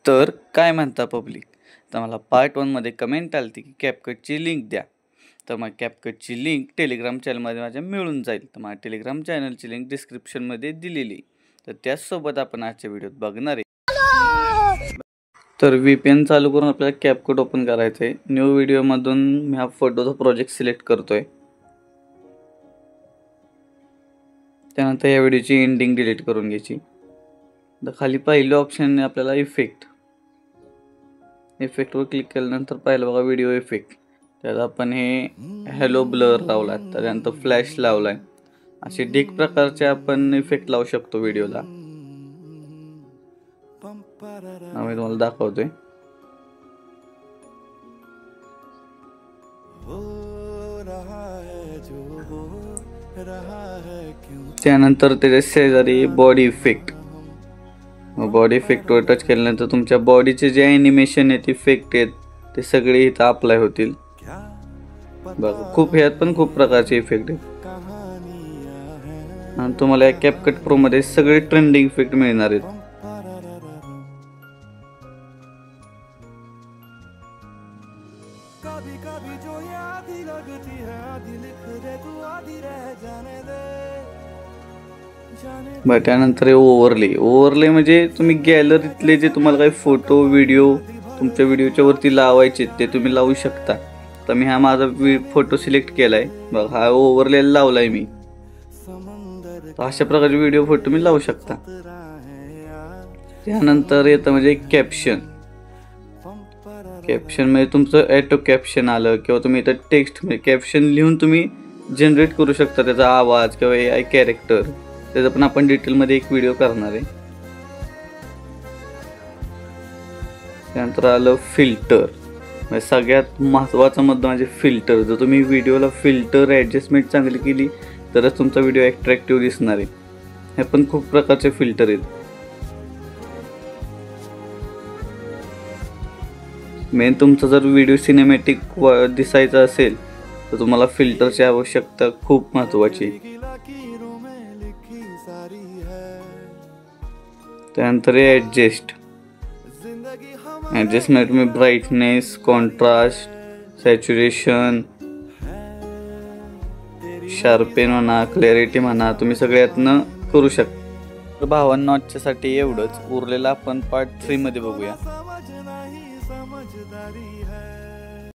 तर काय म्हणता पब्लिक? तर मला पार्ट 1 मध्ये कमेंट आली की कॅपकटची लिंक द्या. तर मग कॅपकटची लिंक टेलिग्राम चॅनलमध्ये माझ्या मिळून जाईल. तर माझ्या टेलिग्राम चॅनलची लिंक डिस्क्रिप्शनमध्ये दिलेली. तर त्याचसोबत आपण आजच्या व्हिडिओत बघणार आहे. तर VPN चालू करून आपल्याला कॅपकट ओपन करायचं आहे. न्यू व्हिडिओमधून मी हा फोटोचा प्रोजेक्ट सिलेक्ट करतोय. त्यानंतर या व्हिडिओची एंडिंग डिलीट करून घ्यायची. तर खाली पहिलं ऑप्शन आहे आपल्याला इफेक्टवर क्लिक केल्यानंतर पाहिलं बघा व्हिडिओ इफेक्ट. त्यात आपण हे हॅलो ब्लर लावला, त्यानंतर फ्लॅश लावलाय. असे ढीक प्रकारचे आपण इफेक्ट लावू शकतो व्हिडिओला. मी तुम्हाला दाखवतोय. त्यानंतर त्याच्या शेजारी बॉडी इफेक्ट वर टच केल्यानंतर तुमच्या बॉडीचे जे ॲनिमेशन आहेत, इफेक्ट आहेत, ते सगळे इथं अप्लाय होतील. बघा खूप प्रकारचे इफेक्ट आहेत आणि तुम्हाला या कॅपकट प्रो मध्ये सगळे ट्रेंडिंग इफेक्ट मिळणार आहेत. त्यानंतर ओव्हरले म्हणजे तुम्ही गॅलरीतले जे तुम्हाला काही फोटो व्हिडिओ तुमच्या व्हिडिओच्या वरती लावायचे ते तुम्ही लावू शकता. तर मी हा माझा फोटो सिलेक्ट केलाय. बघ हा ओव्हरले लावलाय मी. अशा प्रकारचे व्हिडिओ फोटो मी लावू शकता. त्यानंतर येतं म्हणजे कॅप्शन म्हणजे तुमचं ऑटो कॅप्शन आलं किंवा तुम्ही इथं टेक्स्ट म्हणजे कॅप्शन लिहून तुम्ही जनरेट करू शकता. त्याचा आवाज किंवा AI कॅरेक्टर, त्याचं पण आपण डिटेलमध्ये एक व्हिडिओ करणार आहे. त्यानंतर आलं फिल्टर. म्हणजे सगळ्यात महत्त्वाचा मुद्दा म्हणजे फिल्टर. जर तुम्ही व्हिडिओला फिल्टर ॲडजस्टमेंट चांगली केली तरच तुमचा व्हिडिओ अट्रॅक्टिव्ह दिसणार आहे. हे पण खूप प्रकारचे फिल्टर आहेत. मेन तुमचा जर व्हिडिओ सिनेमॅटिक दिसायचा असेल तर तुम्हाला फिल्टरची आवश्यकता खूप महत्त्वाची. त्यानंतर ॲडजस्टमेंट तुम्ही ब्राईटनेस, कॉन्ट्रास्ट, सॅच्युरेशन, शार्पेन म्हणा, क्लॅरिटी म्हणा, तुम्ही सगळ्यातनं करू शकता. 52 साठी एवढंच. उरलेलं आपण पार्ट 3 मध्ये बघूया.